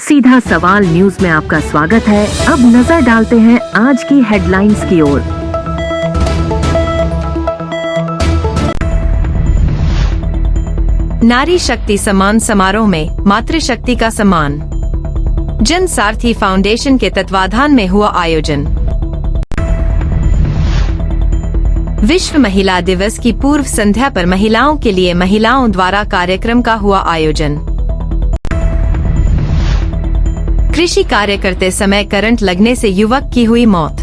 सीधा सवाल न्यूज में आपका स्वागत है। अब नजर डालते हैं आज की हेडलाइंस की ओर। नारी शक्ति सम्मान समारोह में मातृशक्ति का सम्मान। जन सारथी फाउंडेशन के तत्वाधान में हुआ आयोजन। विश्व महिला दिवस की पूर्व संध्या पर महिलाओं के लिए महिलाओं द्वारा कार्यक्रम का हुआ आयोजन। कृषि कार्य करते समय करंट लगने से युवक की हुई मौत।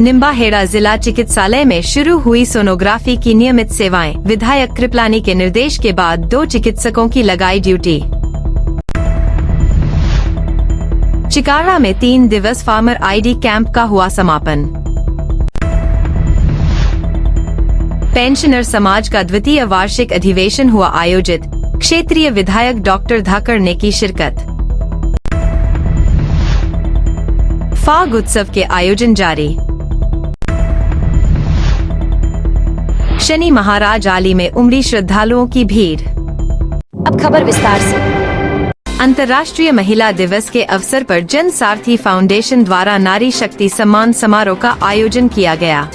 निम्बाहेड़ा जिला चिकित्सालय में शुरू हुई सोनोग्राफी की नियमित सेवाएं। विधायक कृपलानी के निर्देश के बाद 2 चिकित्सकों की लगाई ड्यूटी। चिकारा में 3 दिवस फार्मर आईडी कैंप का हुआ समापन। पेंशनर समाज का द्वितीय वार्षिक अधिवेशन हुआ आयोजित। क्षेत्रीय विधायक डॉक्टर धाकड़ ने की शिरकत। फाग उत्सव के आयोजन जारी। शनि महाराज आली में उमड़ी श्रद्धालुओं की भीड़। अब खबर विस्तार से। अंतर्राष्ट्रीय महिला दिवस के अवसर पर जन सारथी फाउंडेशन द्वारा नारी शक्ति सम्मान समारोह का आयोजन किया गया।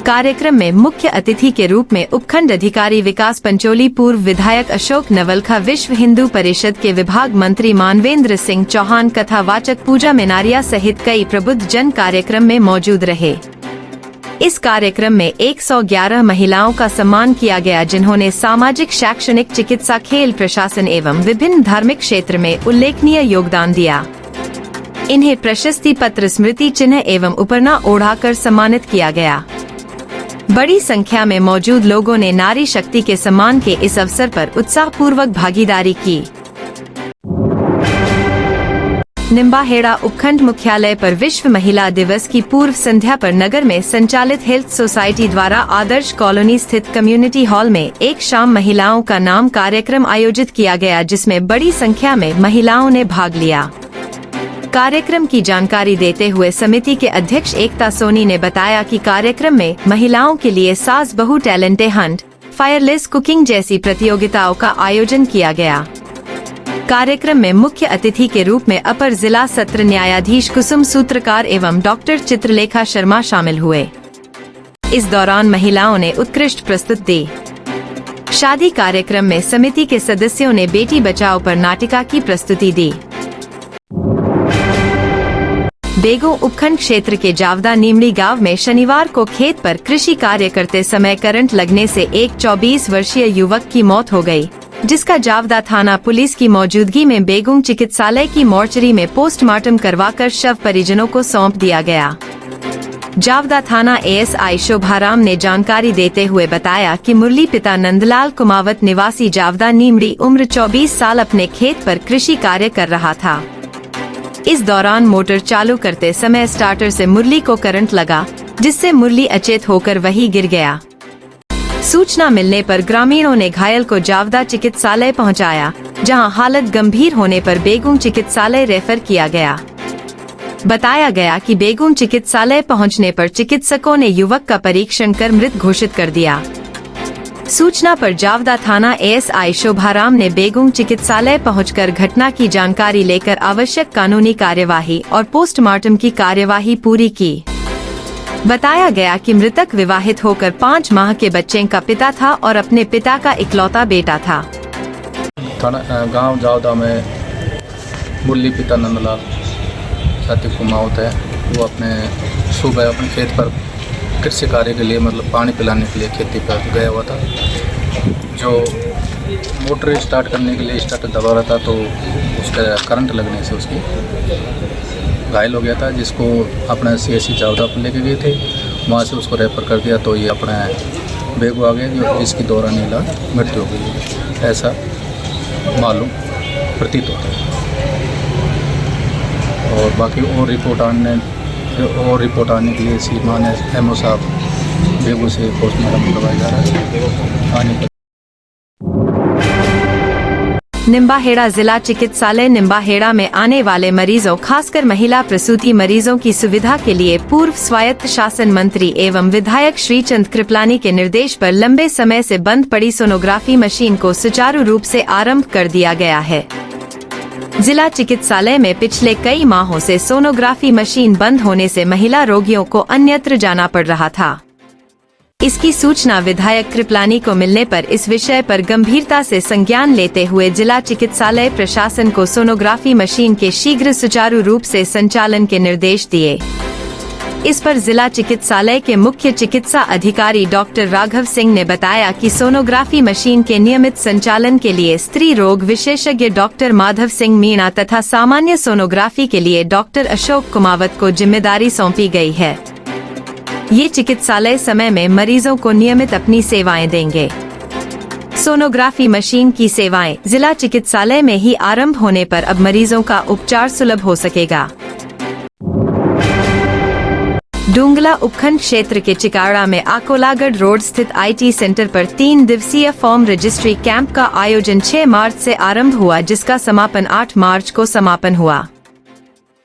कार्यक्रम में मुख्य अतिथि के रूप में उपखंड अधिकारी विकास पंचोली, पूर्व विधायक अशोक नवलखा, विश्व हिंदू परिषद के विभाग मंत्री मानवेंद्र सिंह चौहान, कथावाचक पूजा मेनारिया सहित कई प्रबुद्ध जन कार्यक्रम में मौजूद रहे। इस कार्यक्रम में 111 महिलाओं का सम्मान किया गया, जिन्होंने सामाजिक, शैक्षणिक, चिकित्सा, खेल, प्रशासन एवं विभिन्न धार्मिक क्षेत्र में उल्लेखनीय योगदान दिया। इन्हें प्रशस्ति पत्र, स्मृति चिन्ह एवं उपरना ओढ़ाकर सम्मानित किया गया। बड़ी संख्या में मौजूद लोगों ने नारी शक्ति के सम्मान के इस अवसर पर उत्साहपूर्वक भागीदारी की। निम्बाहेड़ा उपखंड मुख्यालय पर विश्व महिला दिवस की पूर्व संध्या पर नगर में संचालित हेल्थ सोसाइटी द्वारा आदर्श कॉलोनी स्थित कम्युनिटी हॉल में एक शाम महिलाओं का नाम कार्यक्रम आयोजित किया गया, जिसमें बड़ी संख्या में महिलाओं ने भाग लिया। कार्यक्रम की जानकारी देते हुए समिति के अध्यक्ष एकता सोनी ने बताया कि कार्यक्रम में महिलाओं के लिए सास बहू टैलेंट हंट, फायरलेस कुकिंग जैसी प्रतियोगिताओं का आयोजन किया गया। कार्यक्रम में मुख्य अतिथि के रूप में अपर जिला सत्र न्यायाधीश कुसुम सूत्रकार एवं डॉक्टर चित्रलेखा शर्मा शामिल हुए। इस दौरान महिलाओं ने उत्कृष्ट प्रस्तुति दी। शादी कार्यक्रम में समिति के सदस्यों ने बेटी बचाओ पर नाटिका की प्रस्तुति दी। बेगों उपखंड क्षेत्र के जावदा नीमड़ी गांव में शनिवार को खेत पर कृषि कार्य करते समय करंट लगने से एक 24 वर्षीय युवक की मौत हो गई, जिसका जावदा थाना पुलिस की मौजूदगी में बेगों चिकित्सालय की मोर्चरी में पोस्टमार्टम करवाकर शव परिजनों को सौंप दिया गया। जावदा थाना एएसआई शोभाराम ने जानकारी देते हुए बताया कि मुरली पिता नंदलाल कुमावत निवासी जावदा नीमड़ी, उम्र 24 साल, अपने खेत पर कृषि कार्य कर रहा था। इस दौरान मोटर चालू करते समय स्टार्टर से मुरली को करंट लगा, जिससे मुरली अचेत होकर वहीं गिर गया। सूचना मिलने पर ग्रामीणों ने घायल को जावदा चिकित्सालय पहुंचाया, जहां हालत गंभीर होने पर बेगूं चिकित्सालय रेफर किया गया। बताया गया कि बेगूं चिकित्सालय पहुंचने पर चिकित्सकों ने युवक का परीक्षण कर मृत घोषित कर दिया। सूचना पर जावदा थाना एएसआई शोभाराम ने बेगूं चिकित्सालय पहुंचकर घटना की जानकारी लेकर आवश्यक कानूनी कार्यवाही और पोस्टमार्टम की कार्यवाही पूरी की। बताया गया कि मृतक विवाहित होकर 5 माह के बच्चे का पिता था और अपने पिता का इकलौता बेटा था। गांव जावदा में मुरली पिता नंदलाल साथी कुमावत है, वो अपने सुबह अपने खेत पर कृषि कार्य के लिए, मतलब पानी पिलाने के लिए खेती पर गया हुआ था। जो मोटर स्टार्ट करने के लिए स्टार्टर दबा रहा था, तो उसका करंट लगने से उसकी घायल हो गया था, जिसको अपने सीएससी जावदा पर लेके गए थे। वहाँ से उसको रेफर कर दिया, तो ये अपने बेगू आ गए, जो इसकी दौरान इलाज मृत्यु हो गई, ऐसा मालूम प्रतीत होता है। और बाकी और रिपोर्ट आने के लिए सीमान एमओ साहब बेगू से पोस्टमार्टम करवाया जा रहा है। निम्बाहेड़ा जिला चिकित्सालय निम्बाहेड़ा में आने वाले मरीजों खासकर महिला प्रसूति मरीजों की सुविधा के लिए पूर्व स्वायत्त शासन मंत्री एवं विधायक श्रीचंद कृपलानी के निर्देश पर लंबे समय से बंद पड़ी सोनोग्राफी मशीन को सुचारू रूप से आरंभ कर दिया गया है। जिला चिकित्सालय में पिछले कई माहों से सोनोग्राफी मशीन बंद होने से महिला रोगियों को अन्यत्र जाना पड़ रहा था। इसकी सूचना विधायक कृपलानी को मिलने पर इस विषय पर गंभीरता से संज्ञान लेते हुए जिला चिकित्सालय प्रशासन को सोनोग्राफी मशीन के शीघ्र सुचारू रूप से संचालन के निर्देश दिए। इस पर जिला चिकित्सालय के मुख्य चिकित्सा अधिकारी डॉक्टर राघव सिंह ने बताया कि सोनोग्राफी मशीन के नियमित संचालन के लिए स्त्री रोग विशेषज्ञ डॉक्टर माधव सिंह मीणा तथा सामान्य सोनोग्राफी के लिए डॉक्टर अशोक कुमावत को जिम्मेदारी सौंपी गई है। ये चिकित्सालय समय में मरीजों को नियमित अपनी सेवाएं देंगे। सोनोग्राफी मशीन की सेवाएं जिला चिकित्सालय में ही आरंभ होने पर अब मरीजों का उपचार सुलभ हो सकेगा। डूंगला उपखंड क्षेत्र के चिकाड़ा में आकोलागढ़ रोड स्थित IT सेंटर पर 3 दिवसीय फॉर्म रजिस्ट्री कैंप का आयोजन 6 मार्च से आरंभ हुआ, जिसका समापन 8 मार्च को समापन हुआ।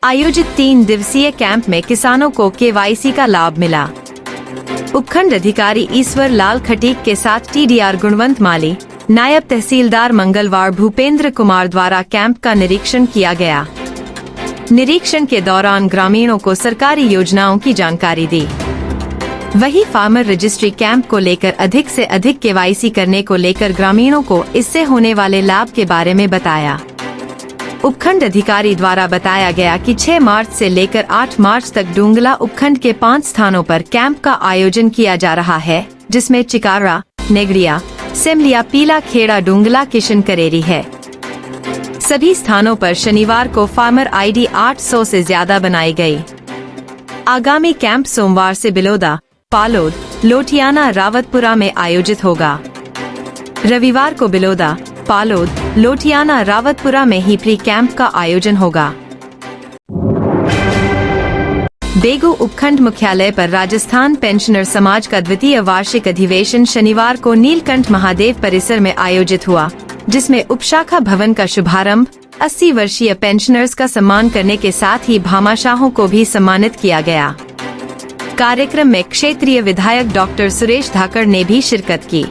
आयोजित 3 दिवसीय कैंप में किसानों को KYC का लाभ मिला। उपखंड अधिकारी ईश्वर लाल खटीक के साथ TDR गुणवंत माली, नायब तहसीलदार मंगलवार भूपेंद्र कुमार द्वारा कैंप का निरीक्षण किया गया। निरीक्षण के दौरान ग्रामीणों को सरकारी योजनाओं की जानकारी दी। वही फार्मर रजिस्ट्री कैंप को लेकर अधिक से अधिक KYC करने को लेकर ग्रामीणों को इससे होने वाले लाभ के बारे में बताया। उपखंड अधिकारी द्वारा बताया गया कि 6 मार्च से लेकर 8 मार्च तक डूंगला उपखंड के 5 स्थानों पर कैंप का आयोजन किया जा रहा है, जिसमें चिकारा, नेगड़िया, सिमलिया, पीला खेड़ा, डूंगला, किशन करेरी है। सभी स्थानों पर शनिवार को फार्मर ID 800 से ज्यादा बनाई गई। आगामी कैंप सोमवार से बिलोदा, पालोद, लोटियाना, रावतपुरा में आयोजित होगा। रविवार को बिलोदा, पालोद, लोटियाना, रावतपुरा में ही प्री कैंप का आयोजन होगा। बेगू उपखंड मुख्यालय पर राजस्थान पेंशनर समाज का द्वितीय वार्षिक अधिवेशन शनिवार को नीलकंठ महादेव परिसर में आयोजित हुआ, जिसमें उपशाखा भवन का शुभारंभ, 80 वर्षीय पेंशनर्स का सम्मान करने के साथ ही भामाशाहों को भी सम्मानित किया गया। कार्यक्रम में क्षेत्रीय विधायक डॉक्टर सुरेश धाकड़ ने भी शिरकत की।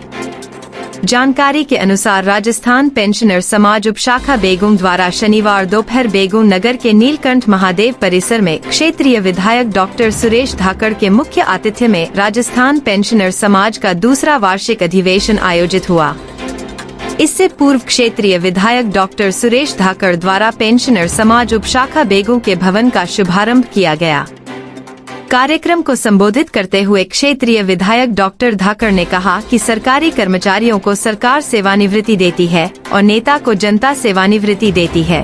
जानकारी के अनुसार राजस्थान पेंशनर समाज उपशाखा बेगूं द्वारा शनिवार दोपहर बेगूं नगर के नीलकंठ महादेव परिसर में क्षेत्रीय विधायक डॉक्टर सुरेश धाकड़ के मुख्य आतिथ्य में राजस्थान पेंशनर समाज का दूसरा वार्षिक अधिवेशन आयोजित हुआ। इससे पूर्व क्षेत्रीय विधायक डॉक्टर सुरेश धाकड़ द्वारा पेंशनर समाज उपशाखा बेगूं के भवन का शुभारंभ किया गया। कार्यक्रम को संबोधित करते हुए क्षेत्रीय विधायक डॉक्टर धाकड़ ने कहा कि सरकारी कर्मचारियों को सरकार सेवानिवृत्ति देती है और नेता को जनता सेवानिवृत्ति देती है।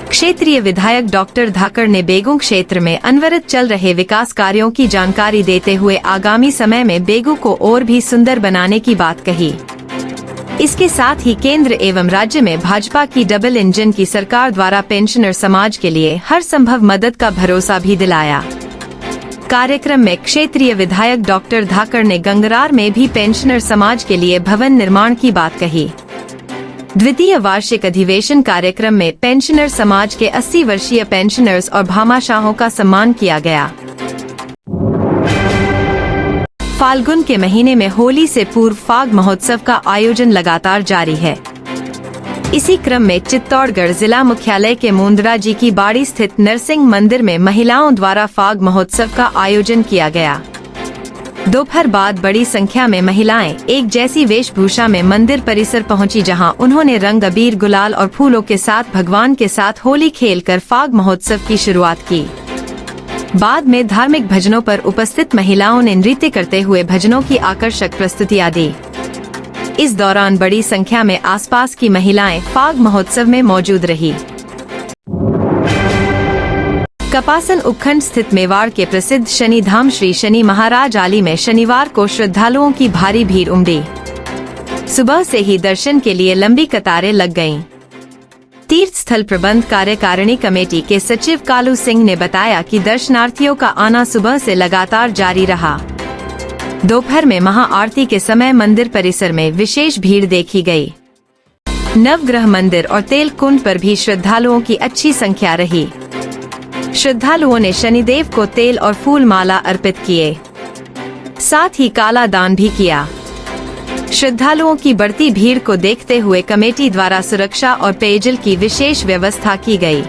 क्षेत्रीय विधायक डॉक्टर धाकड़ ने बेगूं क्षेत्र में अनवरत चल रहे विकास कार्यों की जानकारी देते हुए आगामी समय में बेगूं को और भी सुंदर बनाने की बात कही। इसके साथ ही केंद्र एवं राज्य में भाजपा की डबल इंजन की सरकार द्वारा पेंशनर समाज के लिए हर संभव मदद का भरोसा भी दिलाया। कार्यक्रम में क्षेत्रीय विधायक डॉक्टर धाकड़ ने गंगरार में भी पेंशनर समाज के लिए भवन निर्माण की बात कही। द्वितीय वार्षिक अधिवेशन कार्यक्रम में पेंशनर समाज के 80 वर्षीय पेंशनर्स और भामाशाहों का सम्मान किया गया। फाल्गुन के महीने में होली से पूर्व फाग महोत्सव का आयोजन लगातार जारी है। इसी क्रम में चित्तौड़गढ़ जिला मुख्यालय के मुंद्रा जी की बाड़ी स्थित नरसिंह मंदिर में महिलाओं द्वारा फाग महोत्सव का आयोजन किया गया। दोपहर बाद बड़ी संख्या में महिलाएं एक जैसी वेशभूषा में मंदिर परिसर पहुंची, जहां उन्होंने रंग, अबीर, गुलाल और फूलों के साथ भगवान के साथ होली खेलकर फाग महोत्सव की शुरुआत की। बाद में धार्मिक भजनों पर उपस्थित महिलाओं ने नृत्य करते हुए भजनों की आकर्षक प्रस्तुतियां दी। इस दौरान बड़ी संख्या में आसपास की महिलाएं फाग महोत्सव में मौजूद रही। कपासन उपखंड स्थित मेवाड़ के प्रसिद्ध शनि धाम श्री शनि महाराज आली में शनिवार को श्रद्धालुओं की भारी भीड़ उमड़ी। सुबह से ही दर्शन के लिए लंबी कतारें लग गईं। तीर्थ स्थल प्रबंध कार्यकारिणी कमेटी के सचिव कालू सिंह ने बताया कि दर्शनार्थियों का आना सुबह से लगातार जारी रहा। दोपहर में महाआरती के समय मंदिर परिसर में विशेष भीड़ देखी गई। नवग्रह मंदिर और तेल कुंड पर भी श्रद्धालुओं की अच्छी संख्या रही। श्रद्धालुओं ने शनिदेव को तेल और फूल माला अर्पित किए, साथ ही काला दान भी किया। श्रद्धालुओं की बढ़ती भीड़ को देखते हुए कमेटी द्वारा सुरक्षा और पेयजल की विशेष व्यवस्था की गई।